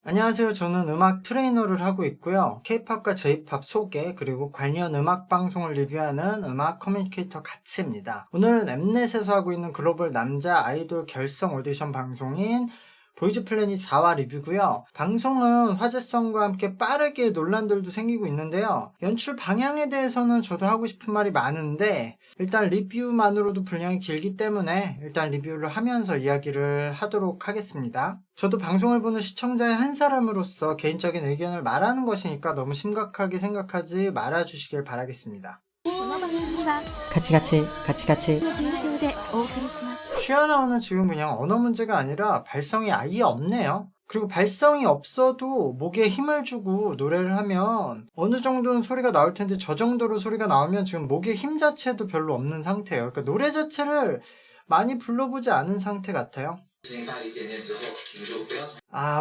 안녕하세요. 저는 음악 트레이너를 하고 있고요. K-팝과 J-팝 소개 그리고 관련 음악 방송을 리뷰하는 음악 커뮤니케이터 가츠입니다. 오늘은 엠넷에서 하고 있는 글로벌 남자 아이돌 결성 오디션 방송인 보이즈 플래닛 4화 리뷰고요. 방송은 화제성과 함께 빠르게 논란들도 생기고 있는데요. 연출 방향에 대해서는 저도 하고 싶은 말이 많은데 일단 리뷰만으로도 분량이 길기 때문에 일단 리뷰를 하면서 이야기를 하도록 하겠습니다. 저도 방송을 보는 시청자의 한 사람으로서 개인적인 의견을 말하는 것이니까 너무 심각하게 생각하지 말아주시길 바라겠습니다. この番組はカチカチカチカチの提供でお送りします。 쉬어나오는 지금 그냥 언어 문제가 아니라 발성이 아예 없네요. 그리고 발성이 없어도 목에 힘을 주고 노래를 하면 어느 정도는 소리가 나올 텐데 저 정도로 소리가 나오면 지금 목에 힘 자체도 별로 없는 상태예요. 그러니까 노래 자체를 많이 불러보지 않은 상태 같아요.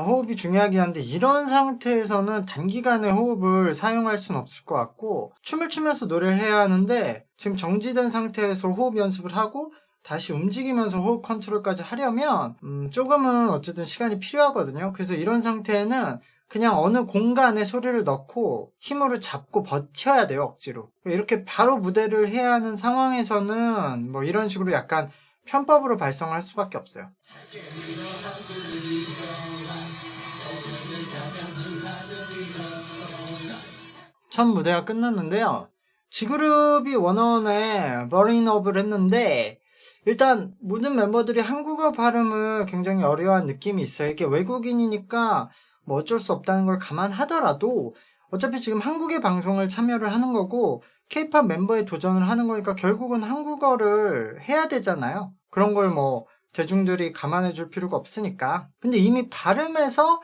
호흡이 중요하긴 한데 이런 상태에서는 단기간에 호흡을 사용할 수는 없을 것 같고 춤을 추면서 노래를 해야 하는데 지금 정지된 상태에서 호흡 연습을 하고 다시 움직이면서 호흡 컨트롤까지 하려면 조금은 어쨌든 시간이 필요하거든요. 그래서 이런 상태에는 그냥 어느 공간에 소리를 넣고 힘으로 잡고 버텨야 돼요, 억지로. 이렇게 바로 무대를 해야 하는 상황에서는 뭐 이런 식으로 약간 편법으로 발성할 수밖에 없어요. 첫 무대가 끝났는데요. G그룹이 원어원에 버린업을 했는데 일단 모든 멤버들이 한국어 발음을 굉장히 어려워한 느낌이 있어요. 이게 외국인이니까 뭐 어쩔 수 없다는 걸 감안하더라도 어차피 지금 한국의 방송을 참여를 하는 거고 K-팝 멤버에 도전을 하는 거니까 결국은 한국어를 해야 되잖아요. 그런 걸 뭐 대중들이 감안해 줄 필요가 없으니까. 근데 이미 발음에서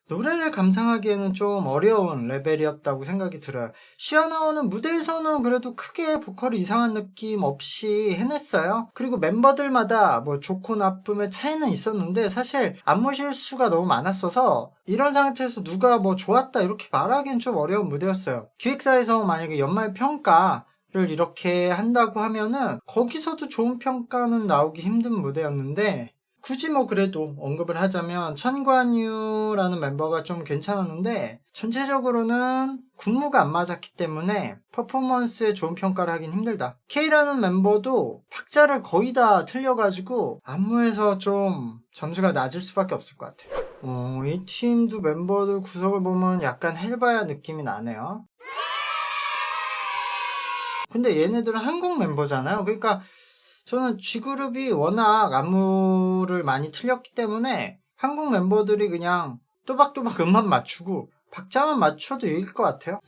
노래를 감상하기에는 좀 어려운 레벨이었다고 생각이 들어요. 쉬어나오는 무대에서는 그래도 크게 보컬이 이상한 느낌 없이 해냈어요. 그리고 멤버들마다 뭐 좋고 나쁨의 차이는 있었는데 사실 안무 실수가 너무 많았어서 이런 상태에서 누가 뭐 좋았다 이렇게 말하기엔 좀 어려운 무대였어요. 기획사에서 만약에 연말 평가를 이렇게 한다고 하면은 거기서도 좋은 평가는 나오기 힘든 무대였는데 굳이 뭐 그래도 언급을 하자면 천관유라는 멤버가 좀 괜찮았는데 전체적으로는 군무가 안 맞았기 때문에 퍼포먼스에 좋은 평가를 하긴 힘들다. K라는 멤버도 박자를 거의 다 틀려가지고 안무에서 좀 점수가 낮을 수밖에 없을 것 같아요. 이 팀도 멤버들 구성을 보면 약간 헬바야 느낌이 나네요. 근데 얘네들은 한국 멤버잖아요. 그러니까 저는 G그룹이 워낙 안무를 많이 틀렸기 때문에 한국 멤버들이 그냥 또박또박 음만 맞추고 박자만 맞춰도 이길 것 같아요.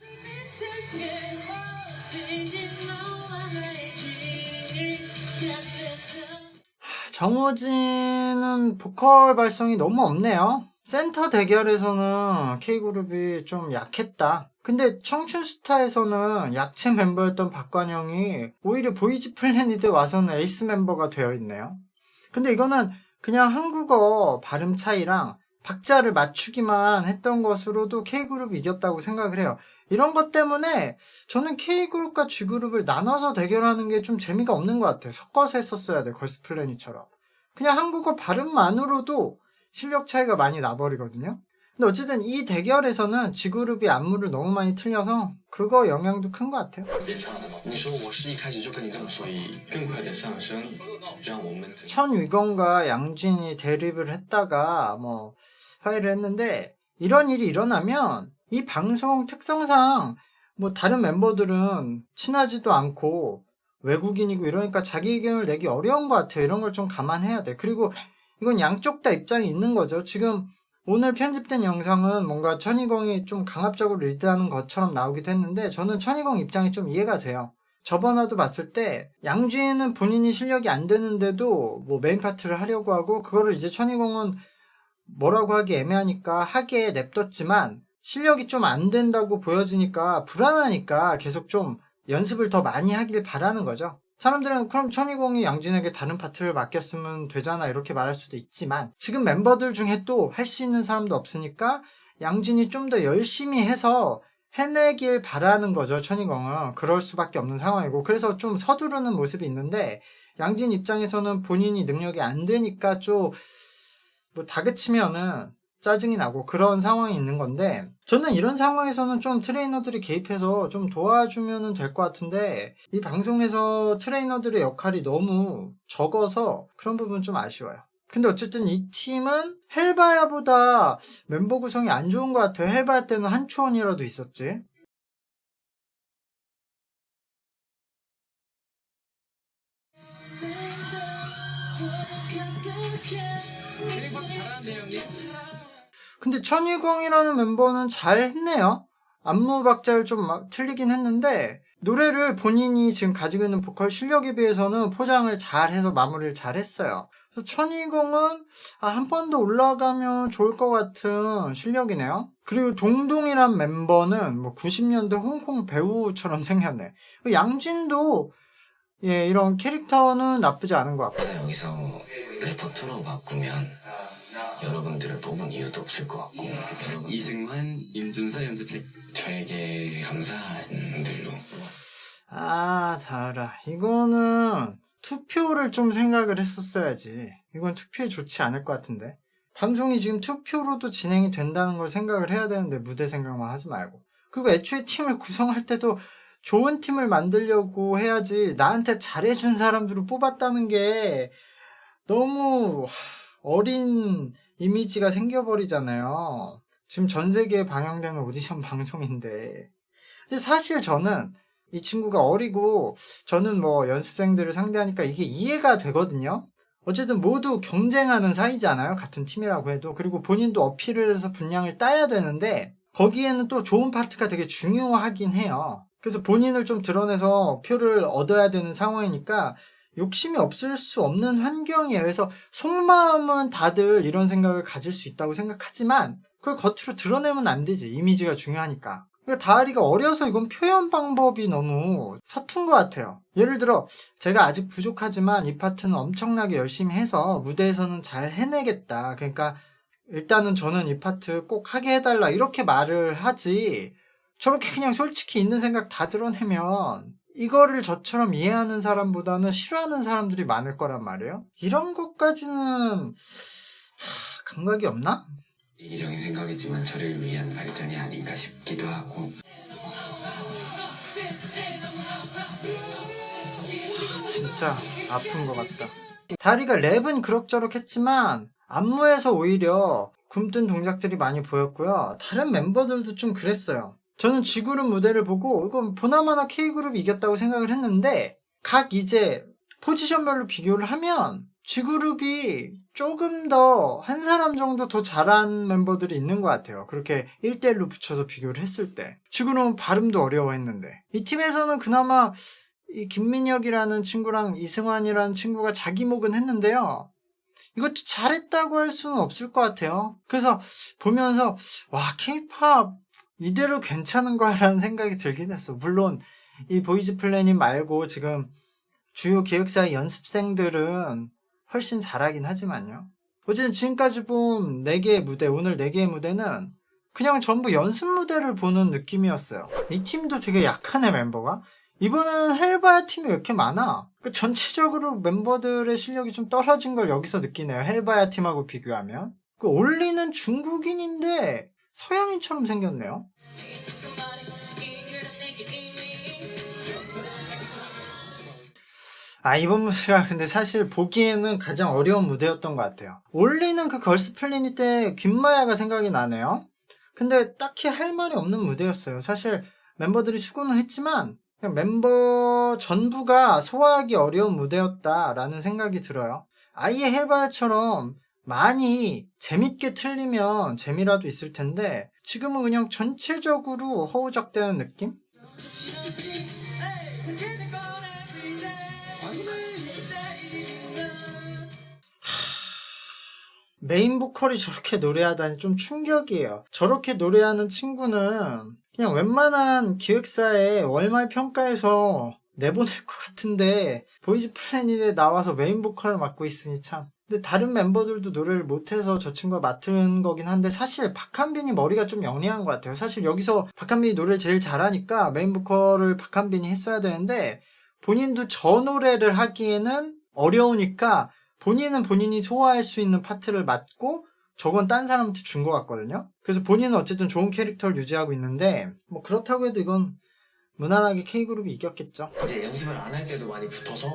정우진은 보컬 발성이 너무 없네요. 센터 대결에서는 K그룹이 좀 약했다. 근데 청춘스타에서는 약체 멤버였던 박관영이 오히려 보이즈 플래닛에 와서는 에이스 멤버가 되어 있네요. 근데 이거는 그냥 한국어 발음 차이랑 박자를 맞추기만 했던 것으로도 K그룹이 이겼다고 생각을 해요. 이런 것 때문에 저는 K그룹과 G그룹을 나눠서 대결하는 게 좀 재미가 없는 것 같아요. 섞어서 했었어야 돼, 걸스 플래닛처럼. 그냥 한국어 발음만으로도 실력 차이가 많이 나버리거든요. 근데 어쨌든 이 대결에서는 G그룹이 안무를 너무 많이 틀려서 그거 영향도 큰 것 같아요. 천위건과 양진이 대립을 했다가 뭐 화해를 했는데 이런 일이 일어나면 이 방송 특성상 뭐 다른 멤버들은 친하지도 않고 외국인이고 이러니까 자기 의견을 내기 어려운 것 같아요. 이런 걸 좀 감안해야 돼. 그리고 이건 양쪽 다 입장이 있는 거죠. 지금 오늘 편집된 영상은 뭔가 천이공이 좀 강압적으로 리드하는 것처럼 나오기도 했는데 저는 천이공 입장이 좀 이해가 돼요. 저번화도 봤을 때 양쥐는 본인이 실력이 안 되는데도 뭐 메인 파트를 하려고 하고 그거를 이제 천이공은 뭐라고 하기 애매하니까 하게 냅뒀지만 실력이 좀 안 된다고 보여지니까 불안하니까 계속 좀 연습을 더 많이 하길 바라는 거죠. 사람들은 그럼 천이공이 양진에게 다른 파트를 맡겼으면 되잖아 이렇게 말할 수도 있지만 지금 멤버들 중에 또 할 수 있는 사람도 없으니까 양진이 좀 더 열심히 해서 해내길 바라는 거죠. 천이공은 그럴 수밖에 없는 상황이고 그래서 좀 서두르는 모습이 있는데 양진 입장에서는 본인이 능력이 안 되니까 좀 뭐 다그치면은 짜증이 나고 그런 상황이 있는 건데, 저는 이런 상황에서는 좀 트레이너들이 개입해서 좀 도와주면 될 것 같은데, 이 방송에서 트레이너들의 역할이 너무 적어서 그런 부분 좀 아쉬워요. 근데 어쨌든 이 팀은 헬바야보다 멤버 구성이 안 좋은 것 같아요. 헬바야 때는 한초원이라도 있었지. 근데 천일광이라는 멤버는 잘 했네요. 안무 박자를 좀 틀리긴 했는데 노래를 본인이 지금 가지고 있는 보컬 실력에 비해서는 포장을 잘해서 마무리를 잘했어요. 그래서 천일광은 한 번 더 올라가면 좋을 것 같은 실력이네요. 그리고 동동이란 멤버는 뭐 90년대 홍콩 배우처럼 생겼네. 양진도 이런 캐릭터는 나쁘지 않은 것 같고. 여기서 레퍼토로 바꾸면 여러분들을 뽑은 이유도 없을 것 같고, 이승환, 임준서 연습생 저에게 감사한 분들로. 자라, 이거는 투표를 좀 생각을 했었어야지. 이건 투표에 좋지 않을 것 같은데. 방송이 지금 투표로도 진행이 된다는 걸 생각을 해야 되는데 무대 생각만 하지 말고. 그리고 애초에 팀을 구성할 때도 좋은 팀을 만들려고 해야지, 나한테 잘해준 사람들을 뽑았다는 게 너무 어린 이미지가 생겨버리잖아요. 지금 전 세계에 방영되는 오디션 방송인데. 근데 사실 저는 이 친구가 어리고 저는 뭐 연습생들을 상대하니까 이게 이해가 되거든요. 어쨌든 모두 경쟁하는 사이잖아요. 같은 팀이라고 해도. 그리고 본인도 어필을 해서 분량을 따야 되는데 거기에는 또 좋은 파트가 되게 중요하긴 해요. 그래서 본인을 좀 드러내서 표를 얻어야 되는 상황이니까 욕심이 없을 수 없는 환경이에요. 그래서 속마음은 다들 이런 생각을 가질 수 있다고 생각하지만 그걸 겉으로 드러내면 안 되지. 이미지가 중요하니까. 그러니까 다하리가 어려서 이건 표현 방법이 너무 서툰 것 같아요. 예를 들어 제가 아직 부족하지만 이 파트는 엄청나게 열심히 해서 무대에서는 잘 해내겠다. 그러니까 일단은 저는 이 파트 꼭 하게 해달라 이렇게 말을 하지, 저렇게 그냥 솔직히 있는 생각 다 드러내면 이거를 저처럼 이해하는 사람보다는 싫어하는 사람들이 많을 거란 말이에요. 이런 것까지는 감각이 없나? 이기적인 생각이지만 저를 위한 발전이 아닌가 싶기도 하고. 진짜 아픈 것 같다. 다리가 랩은 그럭저럭 했지만 안무에서 오히려 굼뜬 동작들이 많이 보였고요. 다른 멤버들도 좀 그랬어요. 저는 G그룹 무대를 보고 이건 보나마나 K그룹이 이겼다고 생각을 했는데 각 이제 포지션별로 비교를 하면 G그룹이 조금 더 한 사람 정도 더 잘한 멤버들이 있는 것 같아요. 그렇게 1대1로 붙여서 비교를 했을 때. G그룹은 발음도 어려워했는데 이 팀에서는 그나마 이 김민혁이라는 친구랑 이승환이라는 친구가 자기목은 했는데요. 이것도 잘했다고 할 수는 없을 것 같아요. 그래서 보면서 와, K-팝 이대로 괜찮은 거야 라는 생각이 들긴 했어. 물론 이 보이즈 플래닛 말고 지금 주요 기획사의 연습생들은 훨씬 잘하긴 하지만요. 어쨌든 지금까지 본 4개의 무대, 오늘 4개의 무대는 그냥 전부 연습 무대를 보는 느낌이었어요. 이 팀도 되게 약하네, 멤버가. 이번엔 헬바야 팀이 왜 이렇게 많아? 전체적으로 멤버들의 실력이 좀 떨어진 걸 여기서 느끼네요. 헬바야 팀하고 비교하면. 올리는 중국인인데 서양인처럼 생겼네요. 이번 무대가 근데 사실 보기에는 가장 어려운 무대였던 것 같아요. 올리는 그 걸스 플래닛 때 귓마야가 생각이 나네요. 근데 딱히 할 말이 없는 무대였어요. 사실 멤버들이 수고는 했지만 그냥 멤버 전부가 소화하기 어려운 무대였다라는 생각이 들어요. 아예 헬바야처럼 많이 재밌게 틀리면 재미라도 있을 텐데 지금은 그냥 전체적으로 허우적대는 느낌? 메인 보컬이 저렇게 노래하다니 좀 충격이에요. 저렇게 노래하는 친구는 그냥 웬만한 기획사에 월말 평가에서 내보낼 것 같은데 보이즈 플래닛에 나와서 메인 보컬을 맡고 있으니 참. 근데 다른 멤버들도 노래를 못해서 저 친구가 맡은 거긴 한데 사실 박한빈이 머리가 좀 영리한 것 같아요. 사실 여기서 박한빈이 노래를 제일 잘하니까 메인 보컬을 박한빈이 했어야 되는데 본인도 저 노래를 하기에는 어려우니까 본인은 본인이 소화할 수 있는 파트를 맡고 저건 딴 사람한테 준 것 같거든요. 그래서 본인은 어쨌든 좋은 캐릭터를 유지하고 있는데 뭐 그렇다고 해도 이건 무난하게 K그룹이 이겼겠죠. 이제 연습을 안 할 때도 많이 붙어서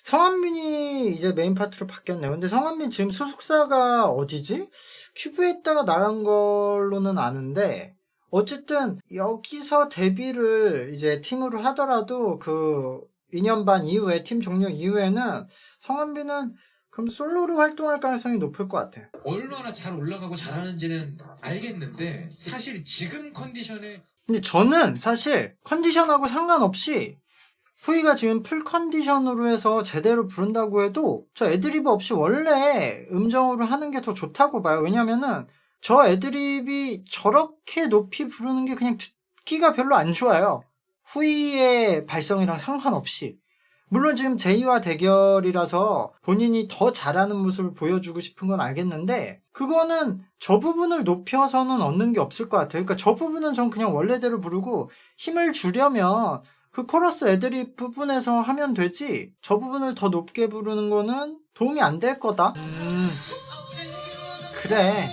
성한빈이 이제 메인 파트로 바뀌었네요. 근데 성한빈 지금 소속사가 어디지? 큐브에 있다가 나간 걸로는 아는데 어쨌든 여기서 데뷔를 이제 팀으로 하더라도 그 2년 반 이후에 팀 종료 이후에는 성한빈은 그럼 솔로로 활동할 가능성이 높을 것 같아요. 얼마나 잘 올라가고 잘하는지는 알겠는데 사실 지금 컨디션에 근데 저는 사실 컨디션하고 상관없이 후이가 지금 풀 컨디션으로 해서 제대로 부른다고 해도 저 애드리브 없이 원래 음정으로 하는 게 더 좋다고 봐요. 왜냐면은 저 애드립이 저렇게 높이 부르는 게 그냥 듣기가 별로 안 좋아요. 후이의 발성이랑 상관없이. 물론 지금 제이와 대결이라서 본인이 더 잘하는 모습을 보여주고 싶은 건 알겠는데 그거는 저 부분을 높여서는 얻는 게 없을 것 같아요. 그러니까 저 부분은 전 그냥 원래대로 부르고 힘을 주려면 그 코러스 애드립 부분에서 하면 되지 저 부분을 더 높게 부르는 거는 도움이 안 될 거다. 그래.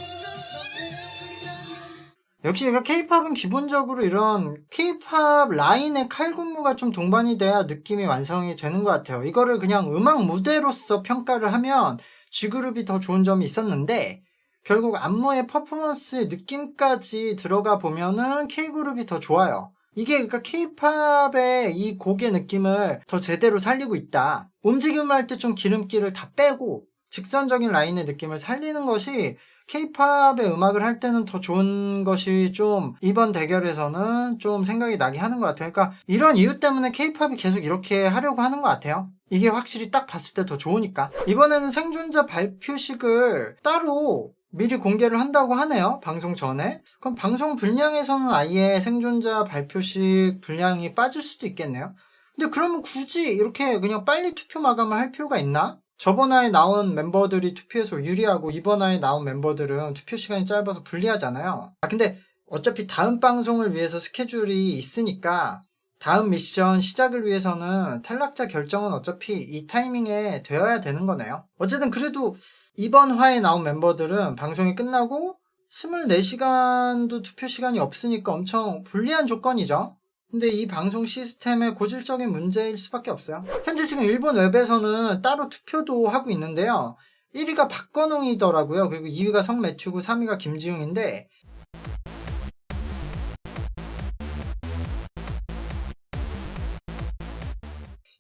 역시 K-팝은 기본적으로 이런 K-팝 라인의 칼군무가 좀 동반이 돼야 느낌이 완성이 되는 것 같아요. 이거를 그냥 음악 무대로서 평가를 하면 G그룹이 더 좋은 점이 있었는데 결국 안무의 퍼포먼스의 느낌까지 들어가 보면은 K그룹이 더 좋아요. 이게 그러니까 K-팝의 이 곡의 느낌을 더 제대로 살리고 있다. 움직임을 할 때 좀 기름기를 다 빼고 직선적인 라인의 느낌을 살리는 것이 K-팝의 음악을 할 때는 더 좋은 것이 좀 이번 대결에서는 좀 생각이 나게 하는 것 같아요. 그러니까 이런 이유 때문에 K-팝이 계속 이렇게 하려고 하는 것 같아요. 이게 확실히 딱 봤을 때 더 좋으니까. 이번에는 생존자 발표식을 따로 미리 공개를 한다고 하네요. 방송 전에. 그럼 방송 분량에서는 아예 생존자 발표식 분량이 빠질 수도 있겠네요. 근데 그러면 굳이 이렇게 그냥 빨리 투표 마감을 할 필요가 있나? 저번 화에 나온 멤버들이 투표에서 유리하고 이번 화에 나온 멤버들은 투표 시간이 짧아서 불리하잖아요. 근데 어차피 다음 방송을 위해서 스케줄이 있으니까 다음 미션 시작을 위해서는 탈락자 결정은 어차피 이 타이밍에 되어야 되는 거네요. 어쨌든 그래도 이번 화에 나온 멤버들은 방송이 끝나고 24시간도 투표 시간이 없으니까 엄청 불리한 조건이죠. 근데 이 방송 시스템의 고질적인 문제일 수밖에 없어요. 현재 지금 일본 웹에서는 따로 투표도 하고 있는데요. 1위가 박건웅이더라고요. 그리고 2위가 성매튜고 3위가 김지웅인데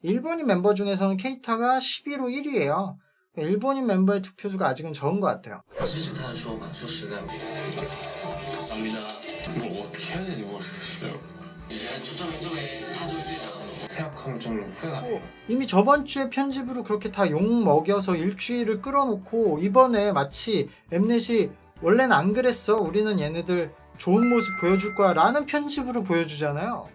일본인 mem버 중에서는 케이타가 11호 1위예요. 일본인 멤버의 투표수가 아직은 적은 것 같아요. 支持他的说法说实在不감사합니다. 뭐 어떻게 해야 되는지 모르겠어요. 초점이 타조의队长 생각하면 좀 후회가 돼요. 이미 저번 주에 편집으로 그렇게 다 욕 먹여서 일주일을 끌어놓고 이번에 마치 엠넷이 원래는 안 그랬어. 우리는 얘네들 좋은 모습 보여줄 거야 라는 편집으로 보여주잖아요.